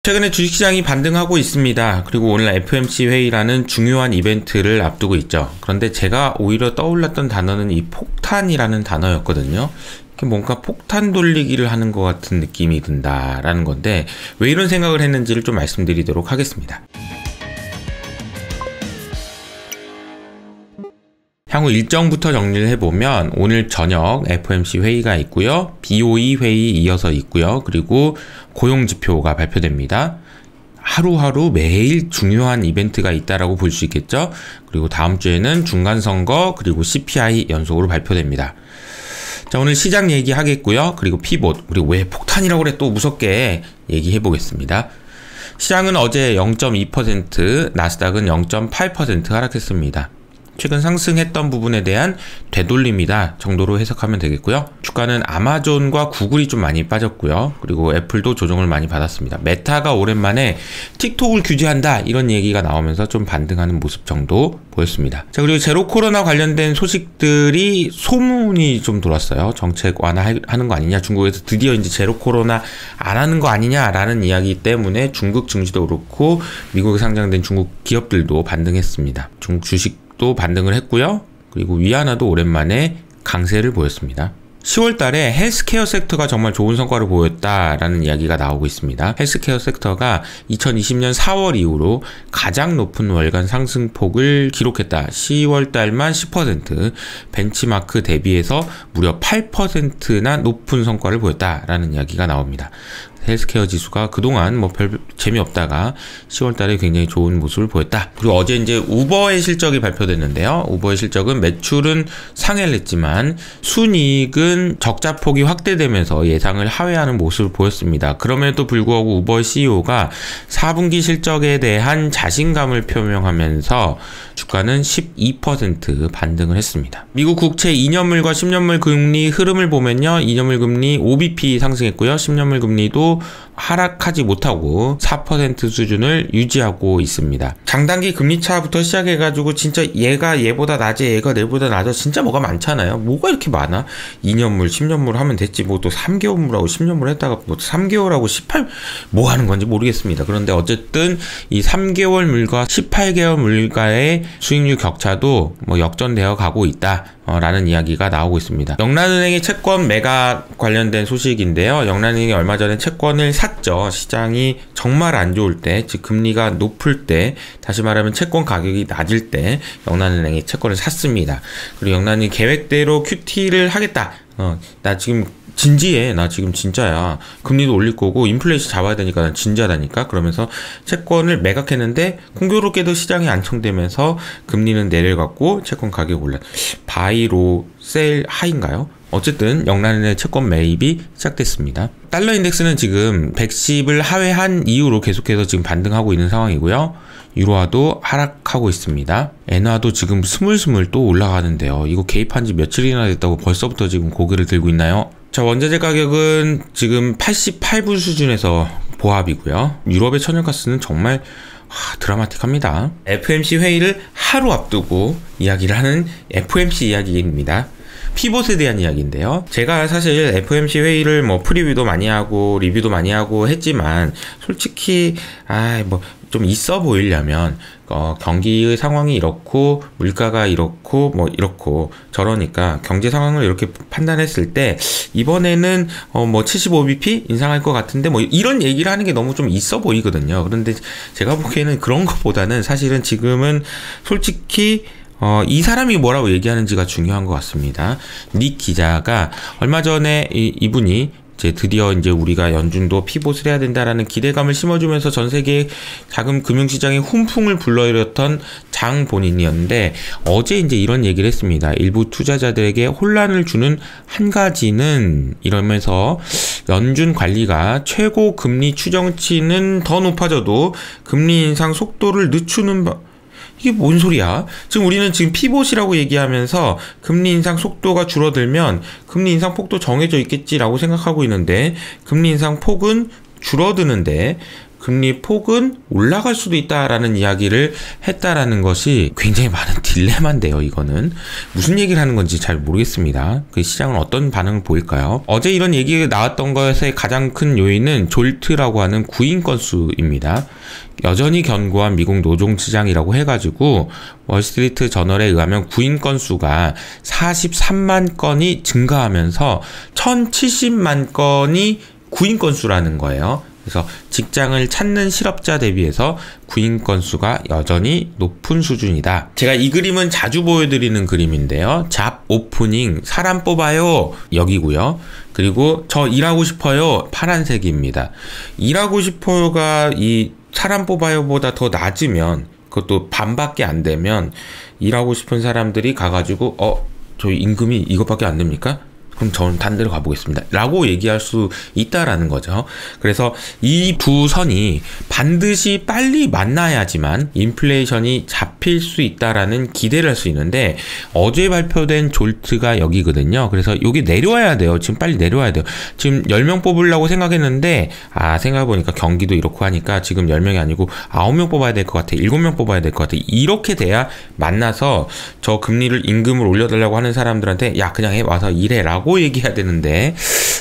최근에 주식시장이 반등하고 있습니다. 그리고 오늘 FOMC 회의라는 중요한 이벤트를 앞두고 있죠. 그런데 제가 오히려 떠올랐던 단어는 이 폭탄이라는 단어였거든요. 뭔가 폭탄 돌리기를 하는 것 같은 느낌이 든다라는 건데 왜 이런 생각을 했는지를 좀 말씀드리도록 하겠습니다. 향후 일정부터 정리를 해보면 오늘 저녁 FOMC 회의가 있고요. BOE 회의 이어서 있고요. 그리고 고용지표가 발표됩니다. 하루하루 매일 중요한 이벤트가 있다라고 볼 수 있겠죠. 그리고 다음 주에는 중간선거 그리고 CPI 연속으로 발표됩니다. 자, 오늘 시장 얘기하겠고요. 그리고 피봇, 그리고 왜 폭탄이라고 그래 또 무섭게 얘기해 보겠습니다. 시장은 어제 0.2%, 나스닥은 0.8% 하락했습니다. 최근 상승했던 부분에 대한 되돌림이다 정도로 해석하면 되겠고요. 주가는 아마존과 구글이 좀 많이 빠졌고요. 그리고 애플도 조정을 많이 받았습니다. 메타가 오랜만에 틱톡을 규제한다 이런 얘기가 나오면서 좀 반등하는 모습 정도 보였습니다. 자, 그리고 제로 코로나 관련된 소식들이 소문이 좀 돌았어요. 정책 완화하는 거 아니냐, 중국에서 드디어 이제 제로 코로나 안 하는 거 아니냐라는 이야기 때문에 중국 증시도 그렇고 미국에 상장된 중국 기업들도 반등했습니다. 중국 주식 또 반등을 했고요. 그리고 위안화도 오랜만에 강세를 보였습니다. 10월 달에 헬스케어 섹터가 정말 좋은 성과를 보였다라는 이야기가 나오고 있습니다. 헬스케어 섹터가 2020년 4월 이후로 가장 높은 월간 상승폭을 기록했다. 10월 달만 10%, 벤치마크 대비해서 무려 8%나 높은 성과를 보였다라는 이야기가 나옵니다. 헬스케어 지수가 그동안 뭐 별 재미없다가 10월 달에 굉장히 좋은 모습을 보였다. 그리고 어제 이제 우버의 실적이 발표됐는데요. 우버의 실적은 매출은 상회를 했지만 순이익은 적자폭이 확대되면서 예상을 하회하는 모습을 보였습니다. 그럼에도 불구하고 우버의 CEO가 4분기 실적에 대한 자신감을 표명하면서 주가는 12% 반등을 했습니다. 미국 국채 2년물과 10년물 금리 흐름을 보면요. 2년물 금리 5bp 상승했고요. 10년물 금리도 하락하지 못하고 4% 수준을 유지하고 있습니다. 장단기 금리차부터 시작해가지고 진짜 얘가 얘보다 낮아, 얘가 내보다 낮아, 진짜 뭐가 많잖아요. 뭐가 이렇게 많아? 2년물, 10년물 하면 됐지. 뭐 또 3개월물하고 10년물 했다가 뭐 3개월하고 18, 뭐 하는 건지 모르겠습니다. 그런데 어쨌든 이 3개월 물과 18개월 물가의 수익률 격차도 뭐 역전되어 가고 있다. 라는 이야기가 나오고 있습니다. 영란은행의 채권 매각 관련된 소식인데요. 영란은행이 얼마 전에 채권을 샀죠. 시장이 정말 안 좋을 때, 즉 금리가 높을 때, 다시 말하면 채권 가격이 낮을 때 영란은행이 채권을 샀습니다. 그리고 영란은행이 계획대로 QT를 하겠다. 나 지금 진지해. 나 지금 진짜야. 금리도 올릴 거고 인플레이션 잡아야 되니까 난 진지하다니까. 그러면서 채권을 매각했는데 공교롭게도 시장이 안정되면서 금리는 내려갔고 채권 가격이 올라. 바이로 셀 하인가요? 어쨌든 영란은행의 채권 매입이 시작됐습니다. 달러 인덱스는 지금 110을 하회한 이후로 계속해서 지금 반등하고 있는 상황이고요. 유로화도 하락하고 있습니다. 엔화도 지금 스물스물 또 올라가는데요. 이거 개입한 지 며칠이나 됐다고 벌써부터 지금 고개를 들고 있나요? 자, 원자재 가격은 지금 88불 수준에서 보합이고요. 유럽의 천연가스는 정말 드라마틱합니다. FOMC 회의를 하루 앞두고 이야기를 하는 FOMC 이야기입니다. 피봇에 대한 이야기인데요. 제가 사실 FOMC 회의를 뭐 프리뷰도 많이 하고 리뷰도 많이 하고 했지만 솔직히 뭐 좀 있어 보이려면 경기의 상황이 이렇고 물가가 이렇고 뭐 이렇고 저러니까 경제 상황을 이렇게 판단했을 때 이번에는 뭐 75bp 인상할 것 같은데 뭐 이런 얘기를 하는 게 너무 좀 있어 보이거든요. 그런데 제가 보기에는 그런 것보다는 사실은 지금은 솔직히 이 사람이 뭐라고 얘기하는지가 중요한 것 같습니다. 닉 기자가 얼마 전에 이분이 이제 드디어 이제 우리가 연준도 피봇을 해야 된다라는 기대감을 심어주면서 전 세계 자금 금융시장에 훈풍을 불러일으켰던 장 본인이었는데 어제 이제 이런 얘기를 했습니다. 일부 투자자들에게 혼란을 주는 한 가지는 이러면서 연준 관리가 최고 금리 추정치는 더 높아져도 금리 인상 속도를 늦추는 이게 뭔 소리야? 지금 우리는 지금 피봇이라고 얘기하면서 금리 인상 속도가 줄어들면 금리 인상 폭도 정해져 있겠지라고 생각하고 있는데 금리 인상 폭은 줄어드는데 금리 폭은 올라갈 수도 있다라는 이야기를 했다라는 것이 굉장히 많은 딜레마인데요. 이거는 무슨 얘기를 하는 건지 잘 모르겠습니다. 그 시장은 어떤 반응을 보일까요? 어제 이런 얘기가 나왔던 것의 가장 큰 요인은 졸트라고 하는 구인 건수입니다. 여전히 견고한 미국 노동시장이라고 해가지고 월스트리트 저널에 의하면 구인 건수가 43만 건이 증가하면서 1070만 건이 구인 건수라는 거예요. 그래서 직장을 찾는 실업자 대비해서 구인 건수가 여전히 높은 수준이다. 제가 이 그림은 자주 보여드리는 그림인데요. 잡 오프닝 사람 뽑아요 여기고요. 그리고 저 일하고 싶어요 파란색입니다. 일하고 싶어요가 이 사람 뽑아요보다 더 낮으면, 그것도 반밖에 안 되면 일하고 싶은 사람들이 가가지고 저희 임금이 이것밖에 안 됩니까? 그럼 저는 딴 데로 가보겠습니다 라고 얘기할 수 있다라는 거죠. 그래서 이 두 선이 반드시 빨리 만나야지만 인플레이션이 잡힐 수 있다라는 기대를 할 수 있는데, 어제 발표된 졸트가 여기거든요. 그래서 여기 내려와야 돼요. 지금 빨리 내려와야 돼요. 지금 10명 뽑으려고 생각했는데 생각해보니까 경기도 이렇고 하니까 지금 10명이 아니고 9명 뽑아야 될 것 같아, 7명 뽑아야 될 것 같아. 이렇게 돼야 만나서 저 금리를, 임금을 올려달라고 하는 사람들한테 야 그냥 와서 일해 라고 얘기해야 되는데,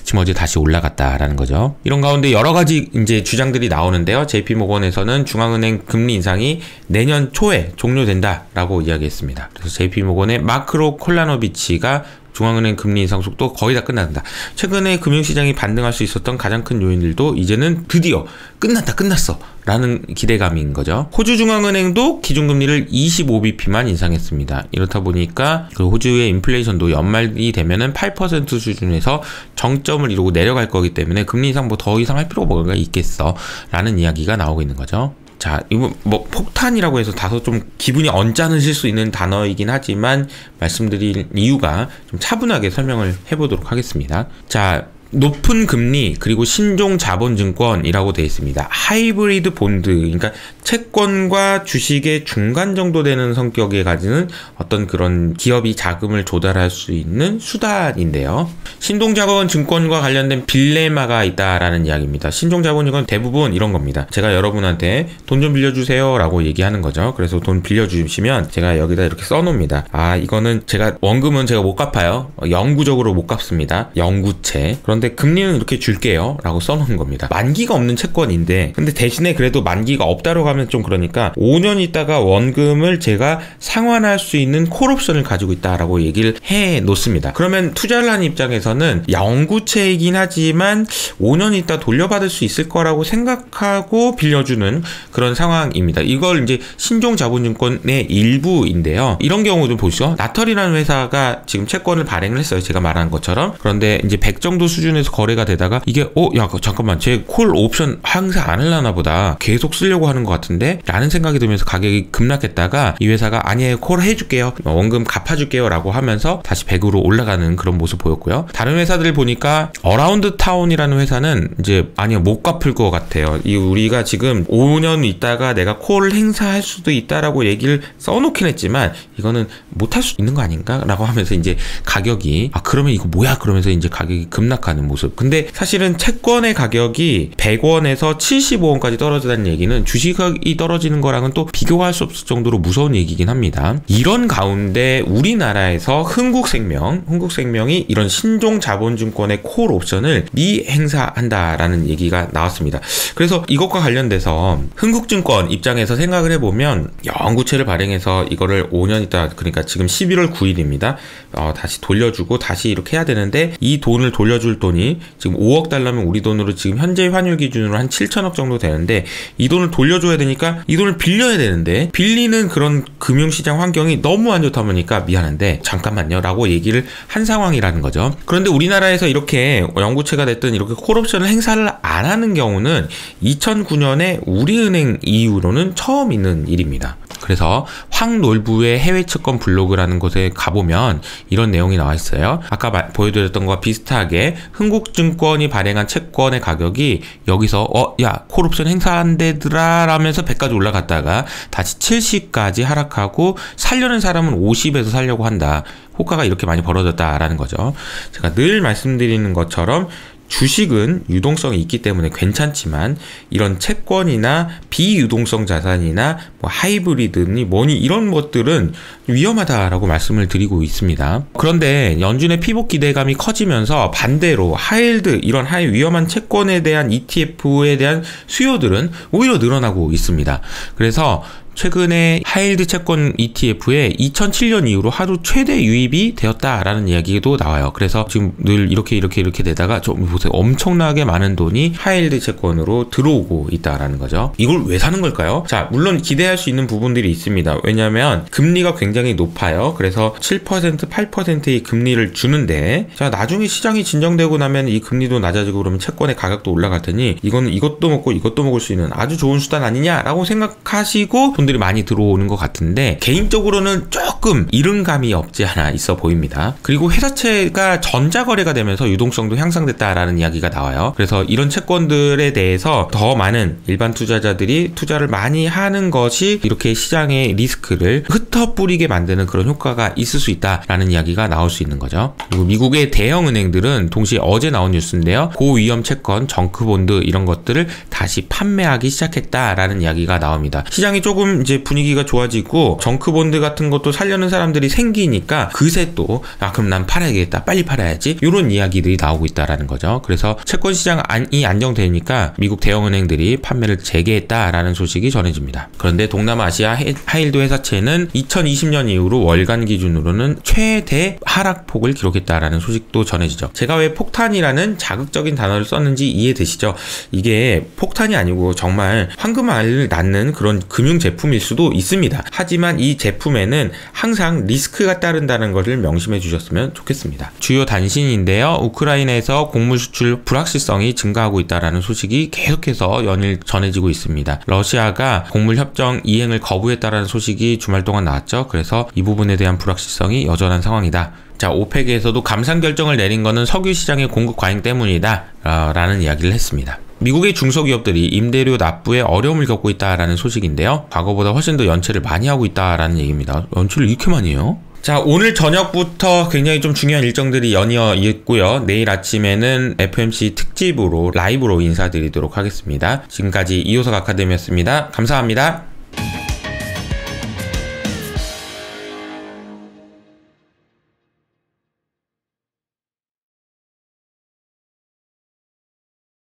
지금 어제 다시 올라갔다라는 거죠. 이런 가운데 여러 가지 이제 주장들이 나오는데요. JP모건에서는 중앙은행 금리 인상이 내년 초에 종료된다라고 이야기했습니다. 그래서 JP모건의 마크로 콜라노비치가 중앙은행 금리 인상 속도 거의 다 끝난다. 최근에 금융시장이 반등할 수 있었던 가장 큰 요인들도 이제는 드디어 끝났어 라는 기대감인 거죠. 호주 중앙은행도 기준금리를 25bp만 인상했습니다. 이렇다 보니까 그 호주의 인플레이션도 연말이 되면은 8% 수준에서 정점을 이루고 내려갈 거기 때문에 금리 인상 뭐 더 이상 할 필요가 뭐가 있겠어 라는 이야기가 나오고 있는 거죠. 자, 이거 뭐 폭탄이라고 해서 다소 좀 기분이 언짢으실 수 있는 단어이긴 하지만 말씀드릴 이유가 좀 차분하게 설명을 해보도록 하겠습니다. 자, 높은 금리 그리고 신종 자본증권이라고 되어 있습니다. 하이브리드 본드, 그러니까 채권과 주식의 중간 정도 되는 성격에 가지는 어떤 그런 기업이 자금을 조달할 수 있는 수단인데요. 신종자본증권과 관련된 딜레마가 있다라는 이야기입니다. 신종자본증권 대부분 이런 겁니다. 제가 여러분한테 돈 좀 빌려주세요 라고 얘기하는 거죠. 그래서 돈 빌려주시면 제가 여기다 이렇게 써놓습니다. 이거는 제가 원금은 제가 못 갚아요. 영구적으로 못 갚습니다. 영구채. 그런데 금리는 이렇게 줄게요 라고 써놓은 겁니다. 만기가 없는 채권인데, 근데 대신에 그래도 만기가 없다고 하면 좀 그러니까 5년 있다가 원금을 제가 상환할 수 있는 콜옵션을 가지고 있다라고 얘기를 해 놓습니다. 그러면 투자를 하는 입장에서는 영구채이긴 하지만 5년 있다 돌려받을 수 있을 거라고 생각하고 빌려주는 그런 상황입니다. 이걸 이제 신종자본증권의 일부인데요. 이런 경우도 보시죠. 나털이라는 회사가 지금 채권을 발행을 했어요. 제가 말한 것처럼. 그런데 이제 100 정도 수준에서 거래가 되다가 이게 야 잠깐만 제 콜 옵션 항상 안 하려나 보다, 계속 쓰려고 하는 것 같은데 라는 생각이 들면서 가격이 급락했다가 이 회사가 아니에요, 콜 해줄게요, 원금 갚아줄게요 라고 하면서 다시 100으로 올라가는 그런 모습 보였고요. 다른 회사들 보니까 어라운드 타운이라는 회사는 이제 아니요 못 갚을 것 같아요. 우리가 지금 5년 있다가 내가 콜 행사할 수도 있다라고 얘기를 써놓긴 했지만 이거는 못할 수 있는 거 아닌가 라고 하면서 이제 가격이 그러면 이거 뭐야 그러면서 이제 가격이 급락하는 모습. 근데 사실은 채권의 가격이 100원에서 75원까지 떨어진다는 얘기는 주식이 떨어지는 거랑은 또 비교할 수 없을 정도로 무서운 얘기긴 합니다. 이런 가운데 우리나라에서 흥국생명이 이런 신종자본증권의 콜 옵션을 미행사한다라는 얘기가 나왔습니다. 그래서 이것과 관련돼서 흥국증권 입장에서 생각을 해보면 영구채를 발행해서 이거를 5년 있다, 그러니까 지금 11월 9일입니다. 다시 돌려주고 다시 이렇게 해야 되는데, 이 돈을 돌려줄 돈이 지금 5억 달러면 우리 돈으로 지금 현재 환율 기준으로 한 7천억 정도 되는데, 이 돈을 돌려줘야 되니까 이 돈을 빌려야 되는데 빌리는 그런 금융시장 환경이 너무 안 좋다 보니까 미안한데 잠깐만요 라고 얘기를 한 상황이라는 거죠. 그런데 우리나라에서 이렇게 영구채가 됐든 이렇게 콜옵션을 행사를 안 하는 경우는 2009년에 우리은행 이후로는 처음 있는 일입니다. 그래서 황놀부의 해외 채권 블로그라는 곳에 가보면 이런 내용이 나와 있어요. 아까 보여드렸던 것과 비슷하게 흥국증권이 발행한 채권의 가격이 여기서 야 콜옵션 행사한대더라 라면서 100까지 올라갔다가 다시 70까지 하락하고 살려는 사람은 50에서 살려고 한다. 호가가 이렇게 많이 벌어졌다라는 거죠. 제가 늘 말씀드리는 것처럼 주식은 유동성이 있기 때문에 괜찮지만 이런 채권이나 비유동성 자산이나 뭐 하이브리드니 뭐니 이런 것들은 위험하다라고 말씀을 드리고 있습니다. 그런데 연준의 피복 기대감이 커지면서 반대로 하이힐드 이런 하이 위험한 채권에 대한 ETF에 대한 수요들은 오히려 늘어나고 있습니다. 그래서 최근에 하이힐드 채권 ETF에 2007년 이후로 하루 최대 유입이 되었다라는 이야기도 나와요. 그래서 지금 늘 이렇게 되다가 좀 보세요. 엄청나게 많은 돈이 하이힐드 채권으로 들어오고 있다라는 거죠. 이걸 왜 사는 걸까요? 자, 물론 기대할 수 있는 부분들이 있습니다. 왜냐하면 금리가 굉장히 높아요. 그래서 7%, 8%의 금리를 주는데, 자, 나중에 시장이 진정되고 나면 이 금리도 낮아지고 그러면 채권의 가격도 올라갈 테니 이거는 이것도 먹고 이것도 먹을 수 있는 아주 좋은 수단 아니냐라고 생각하시고 들이 많이 들어오는 것 같은데, 개인적으로는 조금 이른감이 없지 않아 있어 보입니다. 그리고 회사채가 전자거래가 되면서 유동성도 향상됐다라는 이야기가 나와요. 그래서 이런 채권들에 대해서 더 많은 일반 투자자들이 투자를 많이 하는 것이 이렇게 시장의 리스크를 흩어뿌리게 만드는 그런 효과가 있을 수 있다라는 이야기가 나올 수 있는 거죠. 그리고 미국의 대형 은행들은 동시에 어제 나온 뉴스인데요, 고위험 채권, 정크본드 이런 것들을 다시 판매하기 시작했다라는 이야기가 나옵니다. 시장이 조금 이제 분위기가 좋아지고 정크본드 같은 것도 살려는 사람들이 생기니까 그새 또 그럼 난 팔아야겠다, 빨리 팔아야지, 이런 이야기들이 나오고 있다라는 거죠. 그래서 채권 시장이 안정되니까 미국 대형은행들이 판매를 재개했다라는 소식이 전해집니다. 그런데 동남아시아 하이힐드 회사채는 2020년 이후로 월간 기준으로는 최대 하락폭을 기록했다라는 소식도 전해지죠. 제가 왜 폭탄이라는 자극적인 단어를 썼는지 이해되시죠? 이게 폭탄이 아니고 정말 황금알을 낳는 그런 금융 제품일 수도 있습니다. 하지만 이 제품에는 항상 리스크가 따른다는 것을 명심해 주셨으면 좋겠습니다. 주요 단신인데요, 우크라이나에서 곡물 수출 불확실성이 증가하고 있다는 소식이 계속해서 연일 전해지고 있습니다. 러시아가 곡물 협정 이행을 거부했다는 소식이 주말 동안 나왔죠. 그래서 이 부분에 대한 불확실성이 여전한 상황이다. 자, 오펙에서도 감산 결정을 내린 것은 석유 시장의 공급 과잉 때문이다 라는 이야기를 했습니다. 미국의 중소기업들이 임대료 납부에 어려움을 겪고 있다라는 소식인데요, 과거보다 훨씬 더 연체를 많이 하고 있다라는 얘기입니다. 연체를 이렇게 많이 해요? 자, 오늘 저녁부터 굉장히 좀 중요한 일정들이 연이어 있고요. 내일 아침에는 FOMC 특집으로 라이브로 인사드리도록 하겠습니다. 지금까지 이호석 아카데미였습니다. 감사합니다.